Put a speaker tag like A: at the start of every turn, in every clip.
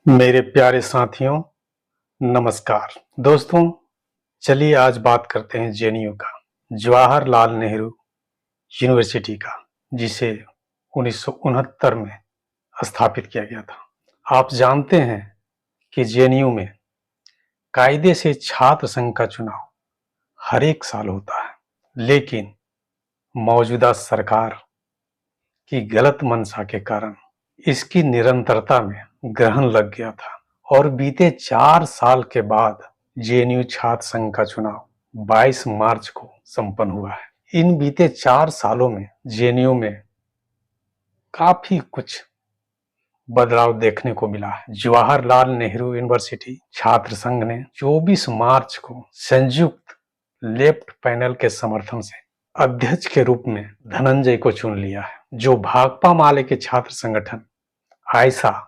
A: मेरे प्यारे साथियों, नमस्कार। दोस्तों, चलिए आज बात करते हैं जेएनयू का, जवाहरलाल नेहरू यूनिवर्सिटी का, जिसे 1969 में स्थापित किया गया था। आप जानते हैं कि जेएनयू में कायदे से छात्र संघ का चुनाव हर एक साल होता है, लेकिन मौजूदा सरकार की गलत मंशा के कारण इसकी निरंतरता में ग्रहण लग गया था और बीते 4 साल के बाद जेएनयू छात्र संघ का चुनाव 22 मार्च को संपन्न हुआ है। इन बीते 4 सालों में जेएनयू में काफी कुछ बदलाव देखने को मिला है। जवाहरलाल नेहरू यूनिवर्सिटी छात्र संघ ने 24 मार्च को संयुक्त लेफ्ट पैनल के समर्थन से अध्यक्ष के रूप में धनंजय को चुन लिया है, जो भाकपा माले के छात्र संगठन आयसा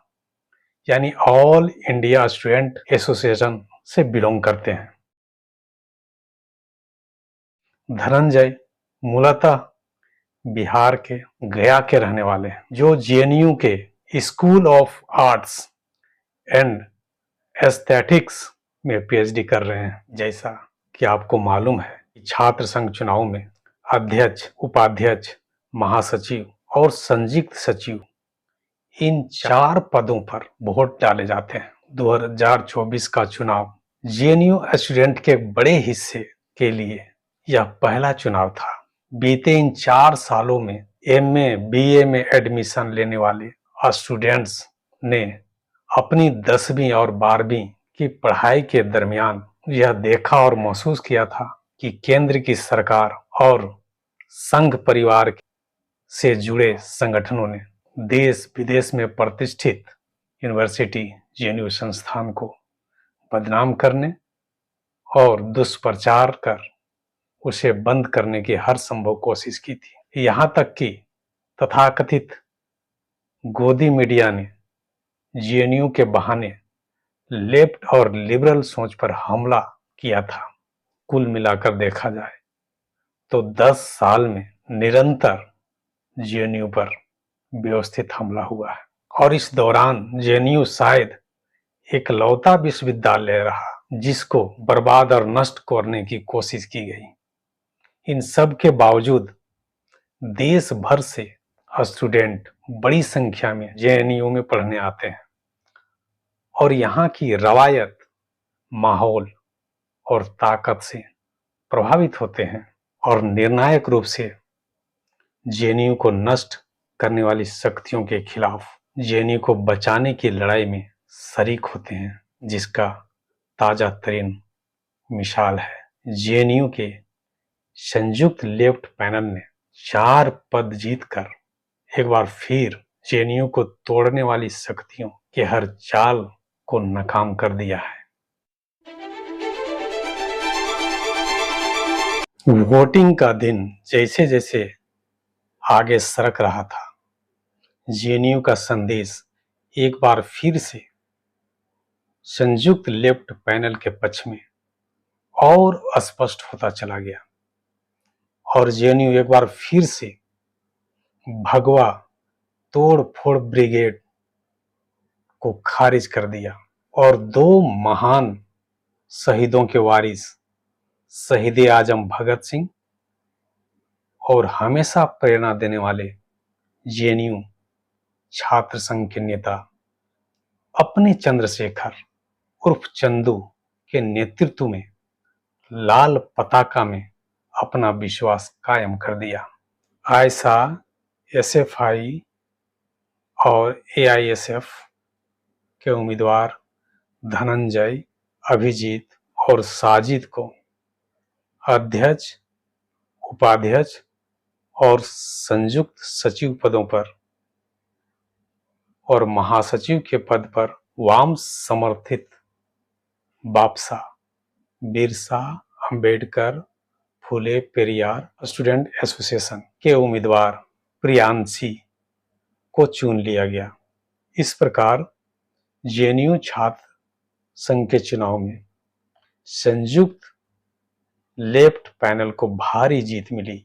A: यानी ऑल इंडिया स्टूडेंट एसोसिएशन से बिलोंग करते हैं। धनंजय मूलतः बिहार के गया के रहने वाले हैं, जो जेएनयू के school of arts and aesthetics में पीएचडी कर रहे हैं। जैसा कि आपको मालूम है, छात्र संघ चुनाव में अध्यक्ष, उपाध्यक्ष, महासचिव और संयुक्त सचिव, इन 4 पदों पर वोट डाले जाते हैं। 2024 का चुनाव जेएनयू स्टूडेंट के बड़े हिस्से के लिए यह पहला चुनाव था। बीते इन 4 सालों में एमए, बीए में एडमिशन लेने वाले स्टूडेंट्स ने अपनी 10वीं और 12वीं की पढ़ाई के दरमियान यह देखा और महसूस किया था कि केंद्र की सरकार और संघ परिवार से जुड़े संगठनों ने देश विदेश में प्रतिष्ठित यूनिवर्सिटी जेएनयू संस्थान को बदनाम करने और दुष्प्रचार कर उसे बंद करने की हर संभव कोशिश की थी। यहां तक कि तथाकथित गोदी मीडिया ने जेएनयू के बहाने लेफ्ट और लिबरल सोच पर हमला किया था। कुल मिलाकर देखा जाए तो 10 साल में निरंतर जेएनयू पर व्यवस्थित हमला हुआ है और इस दौरान जेएनयू शायद एकलौता विश्वविद्यालय रहा जिसको बर्बाद और नष्ट करने की कोशिश की गई। इन सब के बावजूद देश भर से स्टूडेंट बड़ी संख्या में जेएनयू में पढ़ने आते हैं और यहाँ की रवायत, माहौल और ताकत से प्रभावित होते हैं और निर्णायक रूप से जेएनयू को नष्ट करने वाली शक्तियों के खिलाफ जेएनयू को बचाने की लड़ाई में शरीक होते हैं, जिसका ताजा तरीन मिसाल है जेएनयू के संयुक्त लेफ्ट पैनल ने 4 पद जीतकर एक बार फिर जेएनयू को तोड़ने वाली शक्तियों के हर चाल को नाकाम कर दिया है। वोटिंग का दिन जैसे जैसे आगे सरक रहा था, जेएनयू का संदेश एक बार फिर से संयुक्त लेफ्ट पैनल के पक्ष में और स्पष्ट होता चला गया और जेएनयू एक बार फिर से भगवा तोड़ फोड़ ब्रिगेड को खारिज कर दिया और 2 महान शहीदों के वारिस शहीद आजम भगत सिंह और हमेशा प्रेरणा देने वाले जेएनयू छात्र संघ के नेता अपने चंद्रशेखर उर्फ चंदू के नेतृत्व में लाल पताका में अपना विश्वास कायम कर दिया। आयसा, एसएफआई और एआईएसएफ के उम्मीदवार धनंजय, अभिजीत और साजिद को अध्यक्ष, उपाध्यक्ष और संयुक्त सचिव पदों पर और महासचिव के पद पर वाम समर्थित बापसा, बिरसा अंबेडकर, फुले पेरियार स्टूडेंट एसोसिएशन के उम्मीदवार प्रियांशी को चुन लिया गया। इस प्रकार जेएनयू छात्र संघ के चुनाव में संयुक्त लेफ्ट पैनल को भारी जीत मिली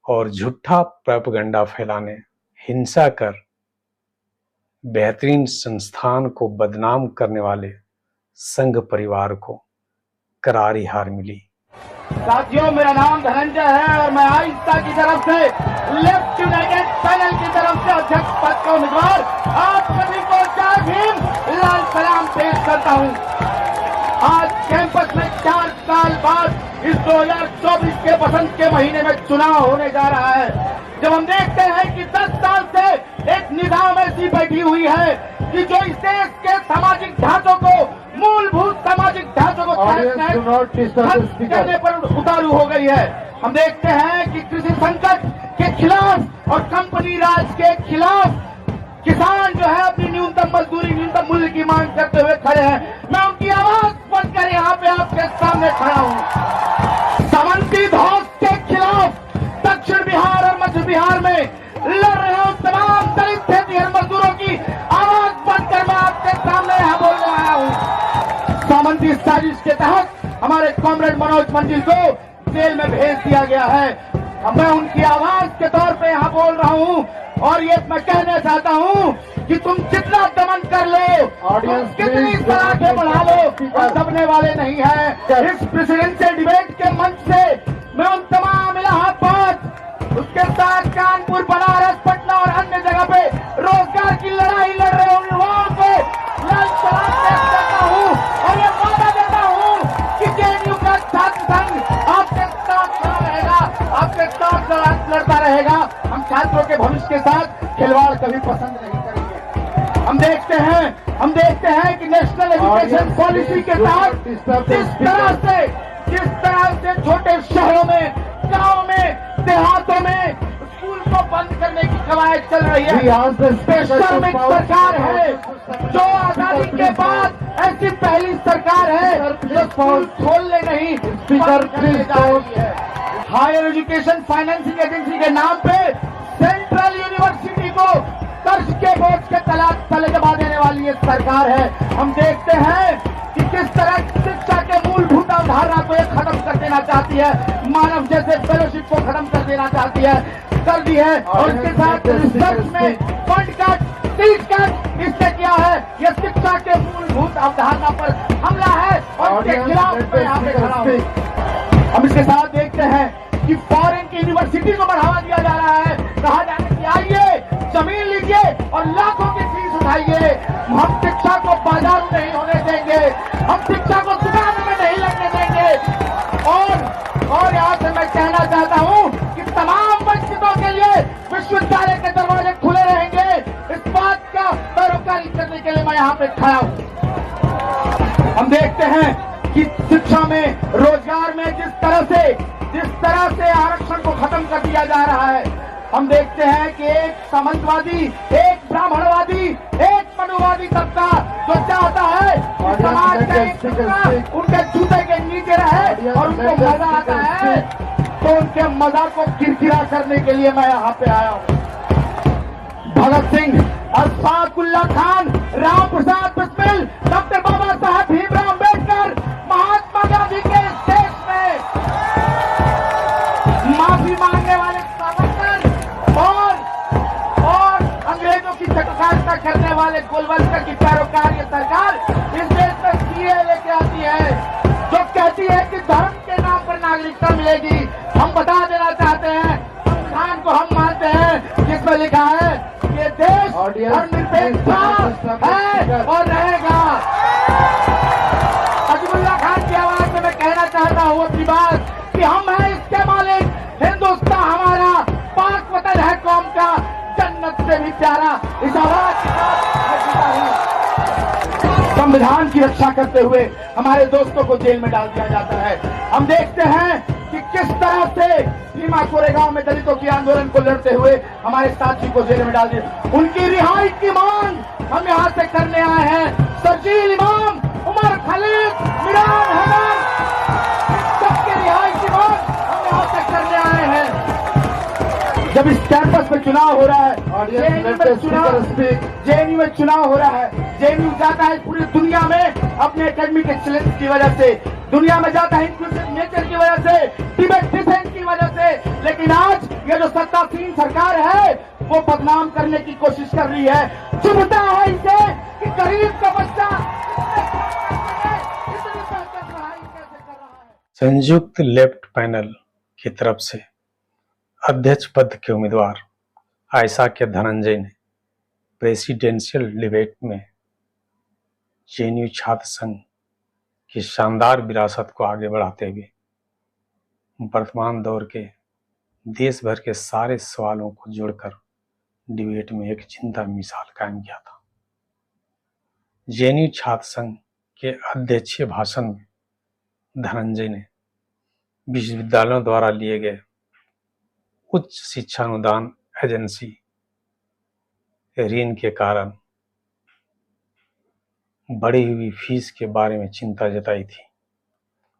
A: और झूठा प्रोपेगेंडा फैलाने, हिंसा कर बेहतरीन संस्थान को बदनाम करने वाले संघ परिवार को करारी हार मिली।
B: साथियों, मेरा नाम धनंजय है और मैं आहिस्ता की तरफ से लेफ्ट यूनाइटेड पैनल की तरफ से अध्यक्ष पद का उम्मीदवार आप सभी को जय भीम लाल सलाम पेश करता हूं। आज कैंपस में 4 साल बाद इस 2024 के बसंत के महीने में चुनाव होने जा रहा है। जब हम देखते हैं कि 10 साल से एक निजाम ऐसी बैठी हुई है कि जो इस देश के सामाजिक ढांचों को, मूलभूत सामाजिक ढांचों को करने पर उतारू हो गई है। हम देखते हैं कि कृषि संकट के खिलाफ और कंपनी राज के खिलाफ किसान जो है अपनी न्यूनतम मजदूरी, न्यूनतम मूल्य की मांग करते हुए खड़े हैं। मैं उनकी आवाज बनकर यहाँ पे आपके सामने खड़ा हूँ। सामंती धौस के खिलाफ दक्षिण बिहार और मध्य बिहार में लड़ रहे हूँ तमाम दलित खेतिहर मजदूरों की आवाज बनकर मैं आपके सामने यहाँ बोलने आया हूँ। सामंती साजिश के तहत हमारे कॉमरेड मनोज मंजिल को जेल में भेज दिया गया है। मैं उनकी आवाज के तौर पे यहाँ बोल रहा हूँ और ये मैं कहना चाहता हूँ कि तुम जितना दमन कर लो, कितनी सलाखें बढ़ा लो, दबने वाले नहीं है। इस प्रेसिडेंशियल डिबेट के मंच से मैं उन तमाम इलाहाबाद, उसके साथ कानपुर, बनारस, पटना और अन्य जगह पे रोजगार की लड़ाई लड़ रहे उन युवाओं को लाल सलाम पेश करता हूँ और ये वादा देता हूँ कि जेएनयू का छात्र संघ आपके साथ खड़ा रहेगा, आपके साथ लड़ता रहेगा। हम छात्रों के भविष्य के साथ खिलवाड़ कभी पसंद नहीं करेंगे। हम देखते हैं कि नेशनल एजुकेशन पॉलिसी के तहत जिस तरह से छोटे शहरों में, गांव में, देहातों में स्कूल को बंद करने की कवायद चल रही है। श्रमिक सरकार है जो आजादी के बाद ऐसी पहली सरकार है जो स्कूल खोलने नहीं, बंद करने जा रही है। हायर एजुकेशन फाइनेंसिंग एजेंसी के नाम पे सेंट्रल यूनिवर्सिटी को कर्ज के बोझ के तले दबा देने वाली ये सरकार है। हम देखते हैं कि किस तरह शिक्षा के मूलभूत अवधारणा को एक खत्म कर देना चाहती है, मानव जैसे फेलोशिप को खत्म कर देना चाहती है, कर दी है। और इसके साथ रिसर्च में फंड कट, सीट कट इससे क्या है, ये शिक्षा के मूलभूत अवधारणा पर हमला है और इसके खिलाफ मैं यहाँ पे खड़ा हूँ। हम इसके साथ देखते हैं कि फॉरेन की यूनिवर्सिटी को बढ़ावा दिया जा रहा है। कहा जा रहा है कि आइए जमीन लीजिए और लाखों की फीस उठाइए। हम शिक्षा को बाजार में नहीं होने देंगे, हम शिक्षा को दुकान में नहीं लगने देंगे। और यहाँ से मैं कहना चाहता हूँ कि तमाम वंचितों के लिए विश्वविद्यालय के दरवाजे खुले रहेंगे। इस बात का पैरोकारी करने के लिए मैं यहाँ पे खड़ा हूँ। हम देखते हैं कि शिक्षा में, रोजगार में जिस तरह से आरक्षण को खत्म कर दिया जा रहा है, हम देखते हैं कि एक सामंतवादी, एक ब्राह्मणवादी, एक मनुवादी तबका जो चाहता है कि समाज का एक टुकड़ा उनके जूते के नीचे रहे और उनको मजा आता है, तो उनके मजा को किरकिरा करने के लिए मैं यहाँ पे आया हूँ। भगत सिंह, अशफाक उल्लाह खान, राम प्रसाद बिस्मिल, डॉक्टर बाबा साहब भीमराव अम्बेडकर, महात्मा गांधी के इस देश में माफी मांगने वाले सावरकर और अंग्रेजों की चटखारता करने वाले गोलवलकर की पैरोकार ये सरकार इस देश में सीए लेके आती है, जो कहती है कि धर्म के नाम पर नागरिकता मिलेगी। हम बता देना चाहते हैं, संविधान को हम मानते हैं जिसमें लिखा है ये देश धर्मनिरपेक्ष है और रहेगा। अजमुल्ला खान की आवाज में मैं कहना चाहता हूँ अपनी बात कि हम हैं इसके मालिक, हिंदुस्तान हमारा, पाक वतन है कौम का, जन्नत से भी प्यारा। इस आवाज के साथ संविधान की रक्षा करते हुए हमारे दोस्तों को जेल में डाल दिया जाता है। हम देखते हैं कि किस तरह से भीमा कोरेगांव में दलितों की आंदोलन को लड़ते हुए हमारे साथी को जेल में डाल दिया। उनकी रिहाई की मांग हम यहाँ से करने आए हैं। सरजील इमाम, उमर खलीद, मिरान हैदर, सबके रिहाई की मांग हम यहाँ से करने आए हैं। जब इस कैंपस में चुनाव हो रहा है, जेएनयू में चुनाव हो रहा है, जेएनयू जाता है पूरी दुनिया में अपने एकेडमिक एक्सीलेंस की वजह से, दुनिया में जाता है इंक्लूसिव नेचर की वजह से, डिबेट डिसेंट की वजह से। लेकिन आज ये जो सत्तासीन सरकार है वो बदनाम करने की कोशिश कर रही है। चुभता है इसे कि गरीब का बच्चा इतनी बेहतर पढ़ाई कैसे कर रहा है।
A: संयुक्त लेफ्ट पैनल की तरफ से अध्यक्ष पद के उम्मीदवार आयशा के धनंजय ने प्रेसिडेंशियल डिबेट में जेएनयू छात्र संघ की शानदार विरासत को आगे बढ़ाते हुए वर्तमान दौर के देश भर के सारे सवालों को जोड़कर डिबेट में एक जिंदा मिसाल कायम किया था। जेएनयू छात्र संघ के अध्यक्षीय भाषण में धनंजय ने विश्वविद्यालयों द्वारा लिए गए उच्च शिक्षा अनुदान एजेंसी ऋण के कारण बढ़ी हुई फीस के बारे में चिंता जताई थी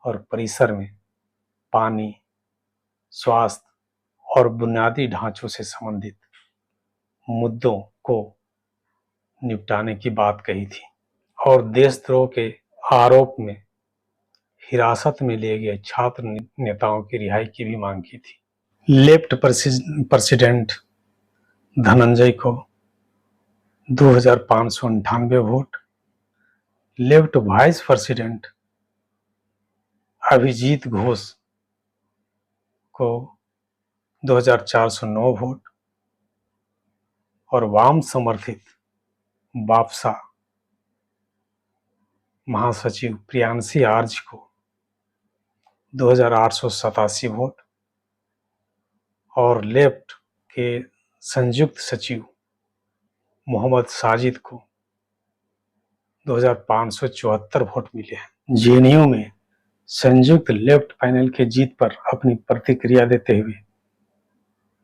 A: और परिसर में पानी, स्वास्थ्य और बुनियादी ढांचों से संबंधित मुद्दों को निपटाने की बात कही थी और देशद्रोह के आरोप में हिरासत में लिए गए छात्र नेताओं की रिहाई की भी मांग की थी। लेफ्ट प्रेसिडेंट धनंजय को 2598 vote, left vice president Abhijit Ghosh को 2409 वोट और वाम समर्थित बापसा महासचिव प्रियांशी आर्य को 2887 वोट और लेफ्ट के संयुक्त सचिव मोहम्मद साजिद को 2574 वोट मिले हैं। जेएनयू में संयुक्त लेफ्ट पैनल के जीत पर अपनी प्रतिक्रिया देते हुए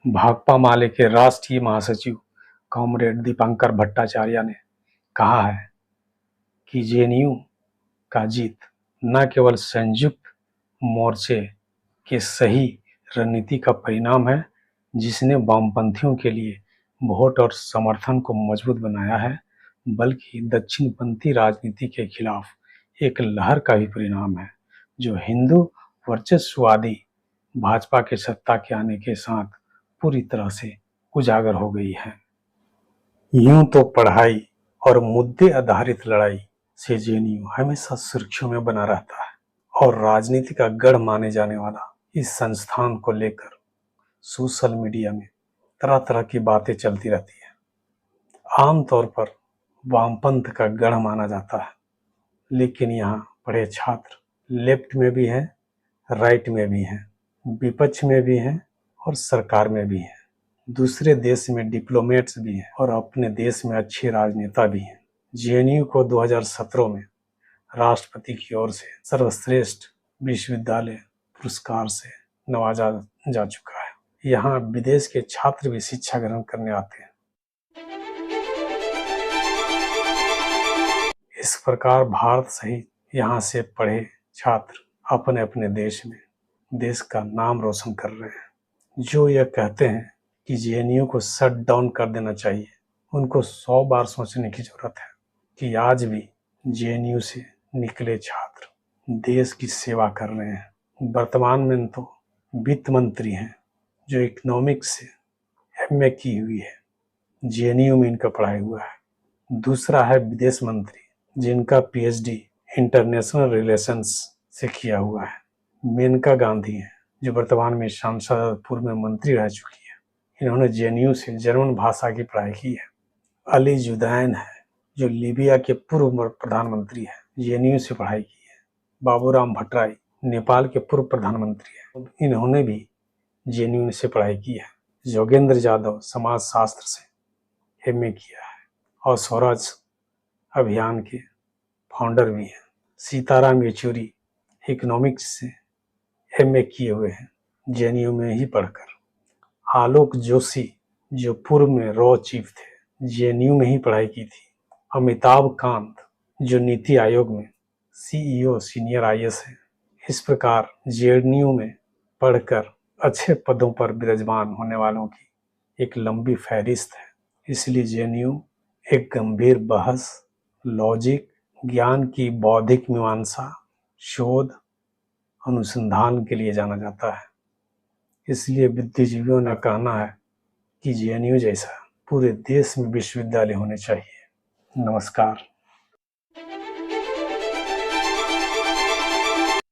A: भाकपा माले के राष्ट्रीय महासचिव कॉमरेड दीपांकर भट्टाचार्य ने कहा है कि जेएनयू का जीत न केवल संयुक्त मोर्चे के सही रणनीति का परिणाम है जिसने वामपंथियों के लिए वोट और समर्थन को मजबूत बनाया है, बल्कि दक्षिणपंथी राजनीति के खिलाफ एक लहर का भी परिणाम है जो हिंदू वर्चस्ववादी भाजपा के सत्ता के आने के साथ पूरी तरह से उजागर हो गई है। यूं तो पढ़ाई और मुद्दे आधारित लड़ाई से जेएनयू हमेशा सुर्खियों में बना रहता है और राजनीति का गढ़ माने जाने वाला इस संस्थान को लेकर सोशल मीडिया में तरह तरह की बातें चलती रहती है। आमतौर पर वामपंथ का गढ़ माना जाता है, लेकिन यहाँ पढ़े छात्र लेफ्ट में भी हैं, राइट में भी हैं, विपक्ष में भी हैं और सरकार में भी हैं। दूसरे देश में डिप्लोमेट्स भी हैं और अपने देश में अच्छे राजनेता भी हैं। जेएनयू को 2017 में राष्ट्रपति की ओर से सर्वश्रेष्ठ विश्वविद्यालय पुरस्कार से नवाजा जा चुका है। यहाँ विदेश के छात्र भी शिक्षा ग्रहण करने आते हैं। इस प्रकार भारत सहित यहाँ से पढ़े छात्र अपने अपने देश में देश का नाम रोशन कर रहे हैं। जो यह कहते हैं कि जेएनयू को शट डाउन कर देना चाहिए, उनको 100 बार सोचने की जरूरत है कि आज भी जेएनयू से निकले छात्र देश की सेवा कर रहे हैं। वर्तमान में तो वित्त मंत्री हैं जो इकोनॉमिक्स से एमए की हुई है, जेएनयू में इनका पढ़ाई हुआ है। दूसरा है विदेश मंत्री जिनका पीएचडी इंटरनेशनल रिलेशंस से किया हुआ है। मेनका गांधी हैं जो वर्तमान में सांसदपुर में मंत्री रह चुकी है। इन्होंने जेएनयू से जर्मन भाषा की पढ़ाई की है। अली जुदैन है जो लीबिया के पूर्व प्रधानमंत्री हैं, जेएनयू से पढ़ाई की है। बाबूराम भट्टराई नेपाल के पूर्व प्रधानमंत्री हैं, इन्होंने भी जेएनयू से पढ़ाई की है। योगेंद्र यादव समाज शास्त्र से एमए किया है और स्वराज अभियान के फाउंडर भी हैं। सीताराम येचुरी इकोनॉमिक्स से एमए किए हुए हैं, जेएनयू में ही पढ़कर। आलोक जोशी जो पूर्व में रॉ चीफ थे, जेएनयू में ही पढ़ाई की थी। अमिताभ कांत जो नीति आयोग में सीईओ सीनियर आईएएस है। इस प्रकार जेएनयू में पढ़कर अच्छे पदों पर विराजमान होने वालों की एक लंबी फहरिस्त है। इसलिए जेएनयू एक गंभीर बहस, लॉजिक, ज्ञान की बौद्धिक मीमांसा, शोध, अनुसंधान के लिए जाना जाता है। इसलिए बुद्धिजीवियों ने कहना है कि जेएनयू जैसा पूरे देश में विश्वविद्यालय होने चाहिए। नमस्कार।